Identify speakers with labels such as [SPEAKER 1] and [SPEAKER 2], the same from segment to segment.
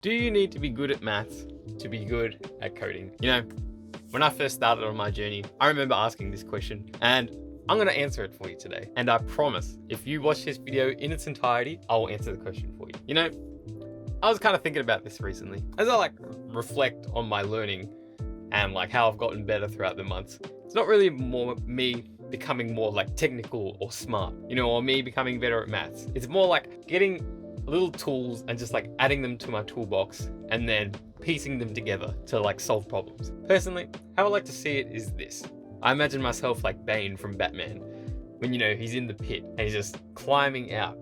[SPEAKER 1] Do you need to be good at maths to be good at coding? You know, when I first started on my journey, I remember asking this question, and I'm going to answer it for you today. And I promise, if you watch this video in its entirety, I will answer the question for you. You know, I was kind of thinking about this recently as I reflect on my learning and how I've gotten better throughout the months. It's not really more me becoming more technical or smart, or me becoming better at maths. It's more getting little tools and just adding them to my toolbox and then piecing them together to solve problems. Personally, how I like to see it is this. I imagine myself like Bane from Batman when he's in the pit and he's just climbing out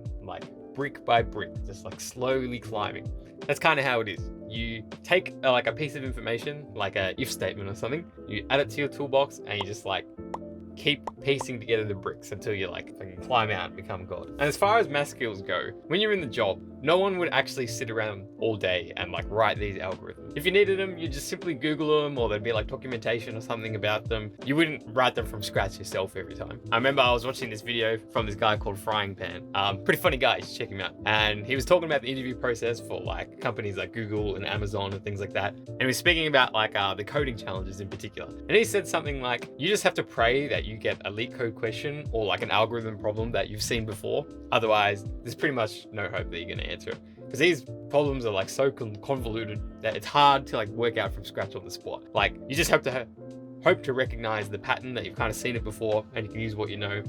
[SPEAKER 1] brick by brick, just slowly climbing. That's kind of how it is. You take a piece of information, like a if statement or something, you add it to your toolbox and you just keep piecing together the bricks until you can climb out and become God. And as far as math skills go, when you're in the job, no one would actually sit around all day and write these algorithms. If you needed them, you just simply Google them, or there'd be documentation or something about them. You wouldn't write them from scratch yourself every time. I remember I was watching this video from this guy called Frying Pan. Pretty funny guy, you should check him out. And he was talking about the interview process for companies like Google and Amazon and things like that. And he was speaking about the coding challenges in particular. And he said something you just have to pray that you get a leak code question or an algorithm problem that you've seen before. Otherwise, there's pretty much no hope that you're going to answer it. Because these problems are so convoluted that it's hard to work out from scratch on the spot. You just have to hope to recognize the pattern, that you've kind of seen it before and you can use what you know,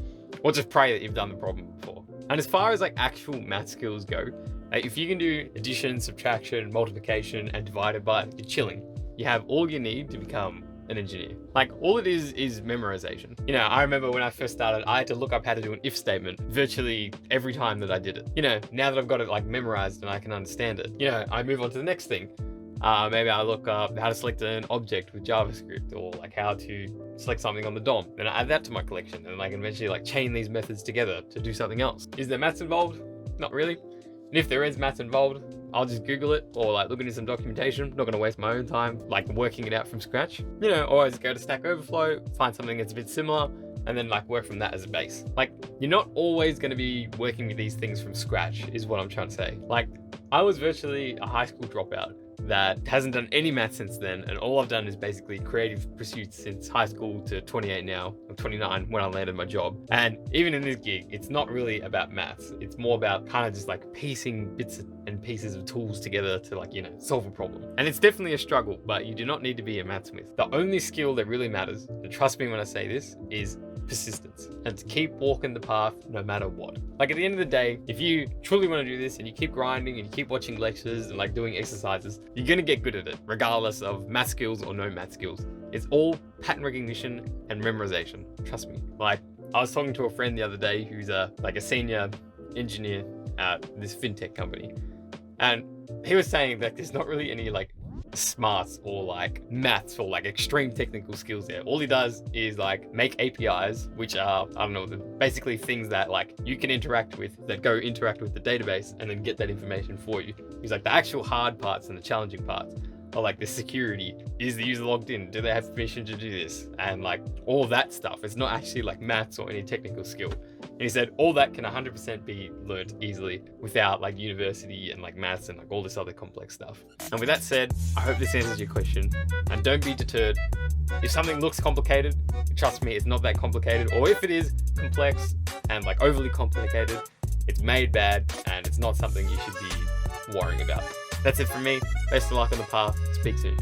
[SPEAKER 1] or just pray that you've done the problem before. And as far as actual math skills go, if you can do addition, subtraction, multiplication, and divided by, you're chilling. You have all you need to become an engineer. All it is memorization. I remember when I first started, I had to look up how to do an if statement virtually every time that I did it. Now that I've got it memorized and I can understand it, I move on to the next thing. Maybe I look up how to select an object with JavaScript, or how to select something on the DOM. Then I add that to my collection and I can eventually chain these methods together to do something else. Is there maths involved? Not really. And if there is maths involved, I'll just Google it or look into some documentation. I'm not going to waste my own time working it out from scratch. Or I just go to Stack Overflow, find something that's a bit similar, and then work from that as a base. You're not always going to be working with these things from scratch, is what I'm trying to say. I was virtually a high school dropout that hasn't done any math since then, and all I've done is basically creative pursuits since high school to 28 now. I'm 29 when I landed my job. And even in this gig, it's not really about maths. It's more about kind of just piecing bits and pieces of tools together to solve a problem. And it's definitely a struggle, but you do not need to be a mathsmith. The only skill that really matters, and trust me when I say this, is persistence, and to keep walking the path no matter what. At the end of the day, if you truly want to do this and you keep grinding and you keep watching lectures and doing exercises, you're going to get good at it regardless of math skills or no math skills. It's all pattern recognition and memorization. Trust me. I was talking to a friend the other day who's a senior engineer at this fintech company, and he was saying that there's not really any smarts or maths or extreme technical skills there. All he does is make APIs, which are, I don't know, basically things that you can interact with, that go interact with the database and then get that information for you. He's the actual hard parts and the challenging parts are the security. Is the user logged in? Do they have permission to do this? And all of that stuff. It's not actually maths or any technical skill. And he said all that can 100% be learnt easily without university and maths and all this other complex stuff. And with that said, I hope this answers your question. And don't be deterred. If something looks complicated, trust me, it's not that complicated. Or if it is complex and overly complicated, it's made bad and it's not something you should be worrying about. That's it from me. Best of luck on the path. Speak soon.